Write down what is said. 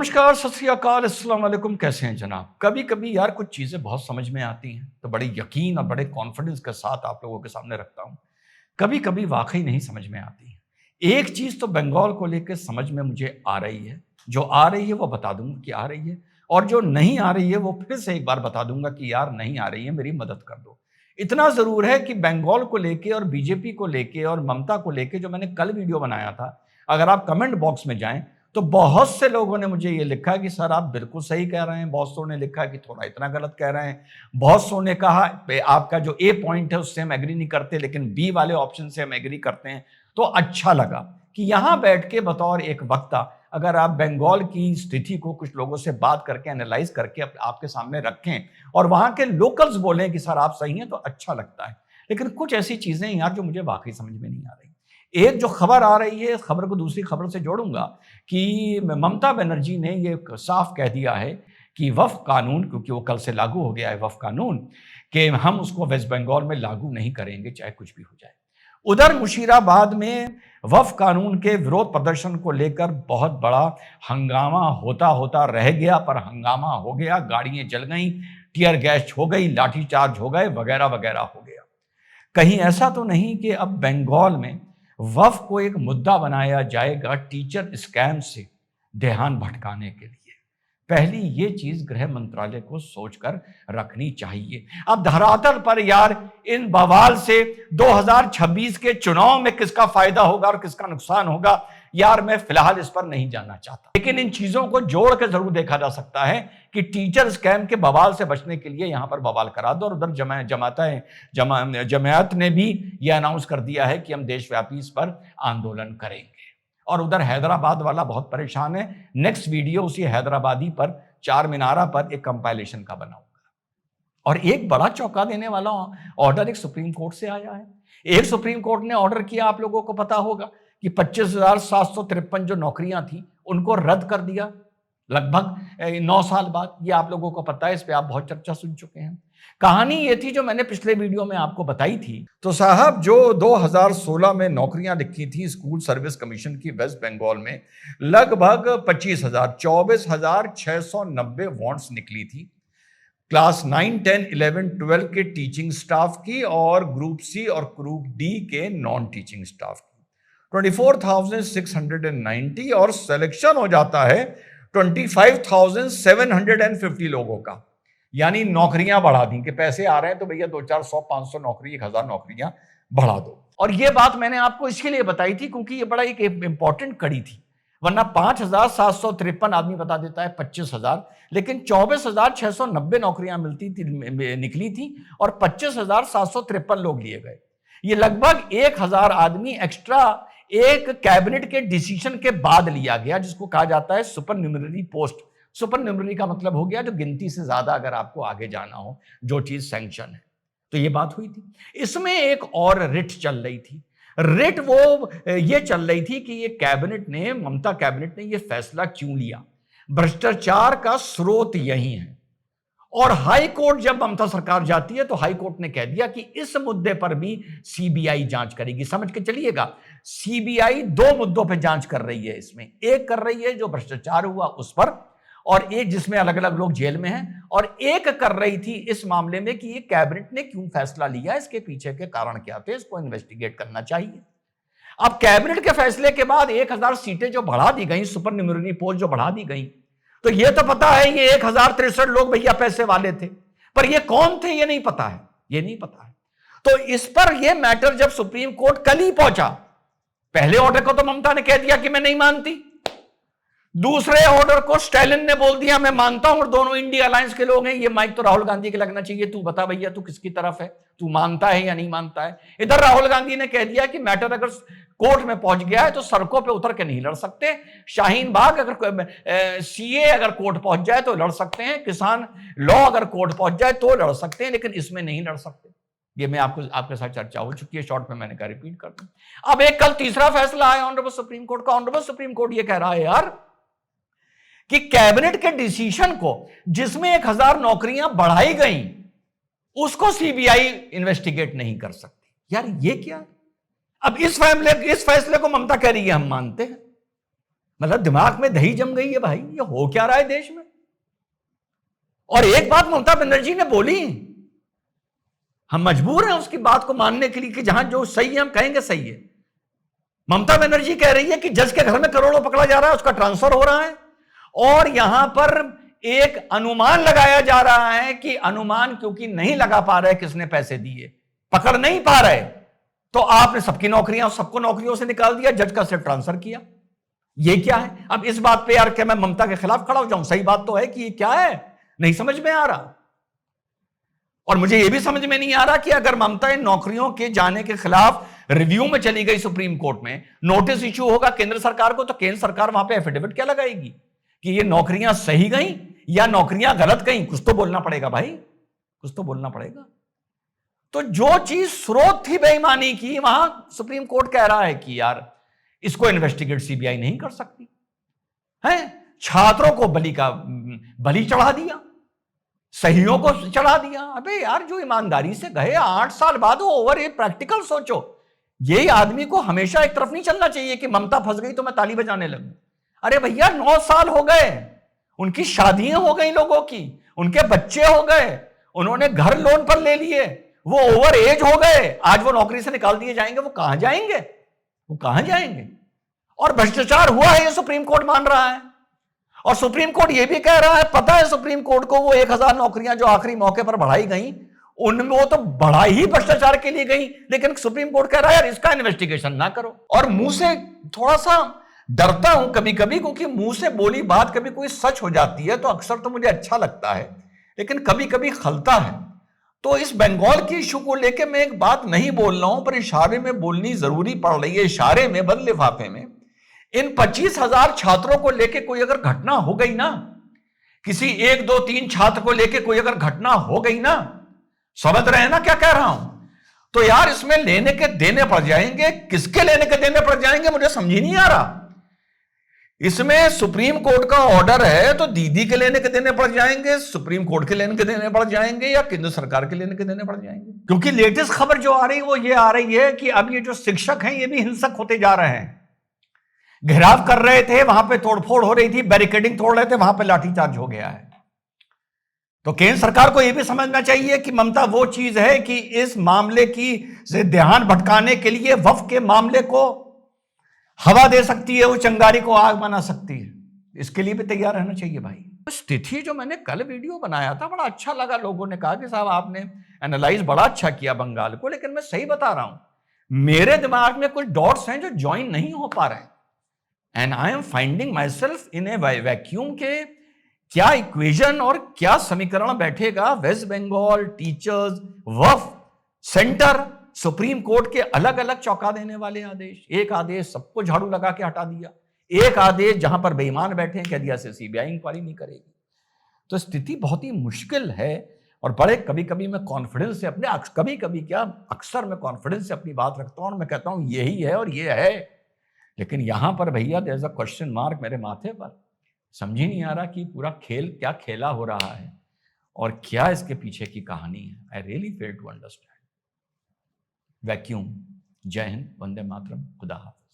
नमस्कार, सत श्री अकाल, अस्सलाम वालेकुम। कैसे हैं जनाब? कभी कभी यार कुछ चीज़ें बहुत समझ में आती हैं तो बड़े यकीन और बड़े कॉन्फिडेंस के साथ आप लोगों के सामने रखता हूँ। कभी कभी वाकई नहीं समझ में आती है। एक चीज़ तो बंगाल को लेकर समझ में मुझे आ रही है। जो आ रही है वो बता दूंगा कि आ रही है, और जो नहीं आ रही है वो फिर से एक बार बता दूंगा कि यार नहीं आ रही है, मेरी मदद कर दो। इतना ज़रूर है कि बंगाल को लेके और बीजेपी को लेके और ममता को लेके जो मैंने कल वीडियो बनाया था, अगर आप कमेंट बॉक्स में जाएं तो बहुत से लोगों ने मुझे ये लिखा कि सर आप बिल्कुल सही कह रहे हैं, बहुत सौ ने लिखा कि थोड़ा इतना गलत कह रहे हैं, बहुत सौ ने कहा आपका जो ए पॉइंट है उससे हम एग्री नहीं करते लेकिन बी वाले ऑप्शन से हम एग्री करते हैं। तो अच्छा लगा कि यहां बैठ के बतौर एक वक्ता अगर आप बंगाल की स्थिति को कुछ लोगों से बात करके एनालाइज करके आपके सामने रखें और वहां के लोकल्स बोलें कि सर आप सही हैं, तो अच्छा लगता है। लेकिन कुछ ऐसी चीजें यार जो मुझे वाकई समझ में नहीं आ रही। एक जो खबर आ रही है, इस खबर को दूसरी खबर से जोड़ूंगा कि ममता बनर्जी ने ये साफ कह दिया है कि वक्फ कानून, क्योंकि वो कल से लागू हो गया है वक्फ कानून, कि हम उसको वेस्ट बंगाल में लागू नहीं करेंगे चाहे कुछ भी हो जाए। उधर मुशीराबाद में वक्फ कानून के विरोध प्रदर्शन को लेकर बहुत बड़ा हंगामा होता होता रह गया, पर हंगामा हो गया, गाड़ियां जल गई, टीयर गैस हो गई, लाठीचार्ज हो गए, वगैरह वगैरह हो गया। कहीं ऐसा तो नहीं कि अब बंगाल में वक्फ को एक मुद्दा बनाया जाएगा टीचर स्कैम से ध्यान भटकाने के लिए? पहली ये चीज गृह मंत्रालय को सोचकर रखनी चाहिए। अब धरातल पर यार इन बवाल से 2026 के चुनाव में किसका फायदा होगा और किसका नुकसान होगा, यार मैं फिलहाल इस पर नहीं जाना चाहता। लेकिन इन चीजों को जोड़ के जरूर देखा जा सकता है कि टीचर स्कैम के बवाल से बचने के लिए यहां पर बवाल करा दो। और उधर जमात ने भी यह अनाउंस कर दिया है कि हम देशव्यापी इस पर आंदोलन करेंगे। और उधर हैदराबाद वाला बहुत परेशान है। नेक्स्ट वीडियो उसी हैदराबादी पर, चार मीनारा पर एक कंपाइलेशन का बनाऊंगा। और एक बड़ा चौंका देने वाला ऑर्डर एक सुप्रीम कोर्ट से आया है। एक सुप्रीम कोर्ट ने ऑर्डर किया, आप लोगों को पता होगा कि 25,753 जो नौकरियां थी उनको रद्द कर दिया लगभग 9 साल बाद। ये आप लोगों को पता है, इस पे आप बहुत चर्चा सुन चुके हैं। कहानी ये थी जो मैंने पिछले वीडियो में आपको बताई थी। तो साहब जो 2016 में नौकरियां लिखी थी स्कूल सर्विस कमीशन की वेस्ट बंगाल में, लगभग 25,000 24,690 वांट्स निकली थी क्लास 9, 10, 11, 12 के टीचिंग स्टाफ की और ग्रुप सी और ग्रुप डी के नॉन टीचिंग स्टाफ की 24,690, और सिलेक्शन हो जाता है 25,750 लोगों का। यानी नौकरियां बढ़ा दी कि पैसे आ रहे हैं तो भैया 2, 4, 100, 500 नौकरी, 1,000 नौकरियां बढ़ा दो। और ये बात मैंने आपको इसके लिए बताई थी क्योंकि ये बड़ा एक इंपॉर्टेंट कड़ी थी। वरना 5,753 आदमी बता देता है 25,000, लेकिन 24,690 नौकरियां निकली थी और 25,753 लोग लिए गए। ये लगभग 1,000 आदमी एक्स्ट्रा एक कैबिनेट के डिसीजन के बाद लिया गया, जिसको कहा जाता है super numerary post. Super numerary का मतलब हो गया जो गिनती से ज्यादा अगर आपको आगे जाना हो, जो चीज सैंक्शन है। तो ये बात हुई थी। इसमें एक और रिट चल रही थी। रिट वो ये चल रही थी कि ये कैबिनेट ने, ममता कैबिनेट ने ये फैसला क्यों लिया, भ्रष्टाचार का स्रोत यही है। और हाई कोर्ट जब ममता सरकार जाती है तो हाई कोर्ट ने कह दिया कि इस मुद्दे पर भी सीबीआई जांच करेगी। समझ के चलिएगा, सीबीआई 2 मुद्दों पर जांच कर रही है। इसमें एक कर रही है जो भ्रष्टाचार हुआ उस पर, और एक जिसमें अलग अलग लोग जेल में हैं, और एक कर रही थी इस मामले में कि ये कैबिनेट ने क्यों फैसला लिया, इसके पीछे के कारण क्या थे, इसको इन्वेस्टिगेट करना चाहिए। अब कैबिनेट के फैसले के बाद 1,000 सीटें जो बढ़ा दी गई, सुपर न्यूमररी पोस्ट जो बढ़ा दी गई, तो ये तो पता है ये 1,063 लोग भैया पैसे वाले थे, पर ये कौन थे ये नहीं पता है, ये नहीं पता है। तो इस पर ये मैटर जब सुप्रीम कोर्ट कल ही पहुंचा, पहले ऑर्डर को तो ममता ने कह दिया कि मैं नहीं मानती, दूसरे ऑर्डर को स्टालिन ने बोल दिया मैं मानता हूं, और दोनों इंडिया अलायंस के लोग हैं। ये माइक तो राहुल गांधी के लगना चाहिए, तू बता भैया तू किसकी तरफ है, तू मानता है या नहीं मानता है। इधर राहुल गांधी ने कह दिया कि मैटर अगर कोर्ट में पहुंच गया है तो सड़कों पे उतर के नहीं लड़ सकते। शाहीन बाग अगर सीए अगर कोर्ट पहुंच जाए तो लड़ सकते हैं, किसान लॉ अगर कोर्ट पहुंच जाए तो लड़ सकते हैं, लेकिन इसमें नहीं लड़ सकते। ये मैं आपके साथ चर्चा हो चुकी है, शॉर्ट में मैंने कहा रिपीट कर दूं। अब एक कल तीसरा फैसला आया ऑनरेबल सुप्रीम कोर्ट का। ऑनरेबल सुप्रीम कोर्ट ये कह रहा है यार कि कैबिनेट के डिसीजन को, जिसमें 1,000 नौकरियां बढ़ाई गई, उसको सीबीआई इन्वेस्टिगेट नहीं कर सकती। यार ये क्या? अब इस फैसले को ममता कह रही है हम मानते हैं, मतलब दिमाग में दही जम गई है भाई, ये हो क्या रहा है देश में। और एक बात ममता बनर्जी ने बोली, हम मजबूर हैं उसकी बात को मानने के लिए कि जहां जो सही है हम कहेंगे सही है। ममता बनर्जी कह रही है कि जज के घर में करोड़ों पकड़ा जा रहा है, उसका ट्रांसफर हो रहा है, और यहां पर एक अनुमान लगाया जा रहा है कि अनुमान क्योंकि नहीं लगा पा रहे किसने पैसे दिए, पकड़ नहीं पा रहे, तो आपने सबकी नौकरियां सबको नौकरियों से निकाल दिया, जज का सिर्फ ट्रांसफर किया। ये क्या है? अब इस बात पे यार क्या मैं ममता के खिलाफ खड़ा हो जाऊं? सही बात तो है कि ये क्या है, नहीं समझ में आ रहा। और मुझे यह भी समझ में नहीं आ रहा कि अगर ममता इन नौकरियों के जाने के खिलाफ रिव्यू में चली गई सुप्रीम कोर्ट में, नोटिस इश्यू होगा केंद्र सरकार को, तो केंद्र सरकार वहां पे एफिडेविट क्या लगाएगी कि ये नौकरियां सही गई या नौकरियां गलत गई? कुछ तो बोलना पड़ेगा भाई, कुछ तो बोलना पड़ेगा। तो जो चीज स्रोत थी बेईमानी की, वहां सुप्रीम कोर्ट कह रहा है कि यार इसको इन्वेस्टिगेट सीबीआई नहीं कर सकती है। छात्रों को बलि चढ़ा दिया, सहियों को चढ़ा दिया। अबे यार जो ईमानदारी से गए 8 साल बाद वो ओवर, ये प्रैक्टिकल सोचो। यही आदमी को हमेशा एक तरफ नहीं चलना चाहिए कि ममता फंस गई तो मैं ताली बजाने लगूं। अरे भैया 9 साल हो गए, उनकी शादियां हो गई, लोगों की उनके बच्चे हो गए, उन्होंने घर लोन पर ले लिए, वो ओवर एज हो गए, आज वो नौकरी से निकाल दिए जाएंगे, वो कहां जाएंगे? वो कहां जाएंगे? और भ्रष्टाचार हुआ है ये सुप्रीम कोर्ट मान रहा है, और सुप्रीम कोर्ट ये भी कह रहा है, पता है सुप्रीम कोर्ट को वो 1000 नौकरियां जो आखिरी मौके पर बढ़ाई गई, उनमें वो तो बढ़ाई ही भ्रष्टाचार के लिए गई, लेकिन सुप्रीम कोर्ट कह रहा है यार इसका इन्वेस्टिगेशन ना करो। और मुंह से थोड़ा सा डरता हूं कभी कभी, क्योंकि मुंह से बोली बात कभी कोई सच हो जाती है तो अक्सर तो मुझे अच्छा लगता है, लेकिन कभी कभी खलता है। तो इस बंगाल की इशू को लेकर मैं एक बात नहीं बोल रहा हूं, पर इशारे में बोलनी जरूरी पड़ रही है। इशारे में, बंद लिफाफे में, इन 25,000 छात्रों को लेकर कोई अगर घटना हो गई ना, किसी 1 2 3 छात्र को लेकर कोई अगर घटना हो गई ना, समझ रहे हैं ना क्या कह रहा हूं, तो यार इसमें लेने के देने पड़ जाएंगे। किसके लेने के देने पड़ जाएंगे मुझे समझ ही नहीं आ रहा। इसमें सुप्रीम कोर्ट का ऑर्डर है तो दीदी के लेने के देने पड़ जाएंगे, सुप्रीम कोर्ट के लेने के देने पड़ जाएंगे, या केंद्र सरकार के लेने के देने पड़ जाएंगे। क्योंकि लेटेस्ट खबर जो आ रही है वो ये आ रही है कि अब ये जो शिक्षक हैं ये भी हिंसक होते जा रहे हैं। घेराव कर रहे थे, वहां पे तोड़फोड़ हो रही थी, बैरिकेडिंग तोड़ रहे थे, वहां पे लाठीचार्ज हो गया है। तो केंद्र सरकार को यह भी समझना चाहिए कि ममता वो चीज है कि इस मामले की से ध्यान भटकाने के लिए वक्फ के मामले को हवा दे सकती है, वो चिंगारी को आग बना सकती है। इसके लिए भी तैयार रहना चाहिए भाई। स्थिति जो मैंने कल वीडियो बनाया था बड़ा अच्छा लगा, लोगों ने कहा कि साहब आपने एनालाइज बड़ा अच्छा किया बंगाल को, लेकिन मैं सही बता रहा हूं, मेरे दिमाग में कुछ डॉट्स हैं जो ज्वाइन नहीं हो पा रहे, and I am finding my self in A vacuum के क्या इक्वेशन और क्या समीकरण बैठेगा। वेस्ट बंगाल, टीचर्स, वक्फ, सेंटर, सुप्रीम कोर्ट के अलग अलग चौंका देने वाले आदेश। एक आदेश सबको झाड़ू लगा के हटा दिया, एक आदेश जहां पर बेईमान बैठे हैं कह दिया से सीबीआई इंक्वायरी नहीं करेगी। तो स्थिति बहुत ही मुश्किल है, और बड़े कभी कभी मैं कॉन्फिडेंस से अपने कभी कभी क्या अक्सर मैं कॉन्फिडेंस से अपनी बात रखता हूं और मैं कहता हूं यही है और ये है, लेकिन यहां पर भैया there is a question mark मेरे माथे पर। समझ ही नहीं आ रहा कि पूरा खेल क्या खेला हो रहा है और क्या इसके पीछे की कहानी है। I really fail to understand. Vacuum. जय हिंद, वंदे मातरम, खुदा हाफिज।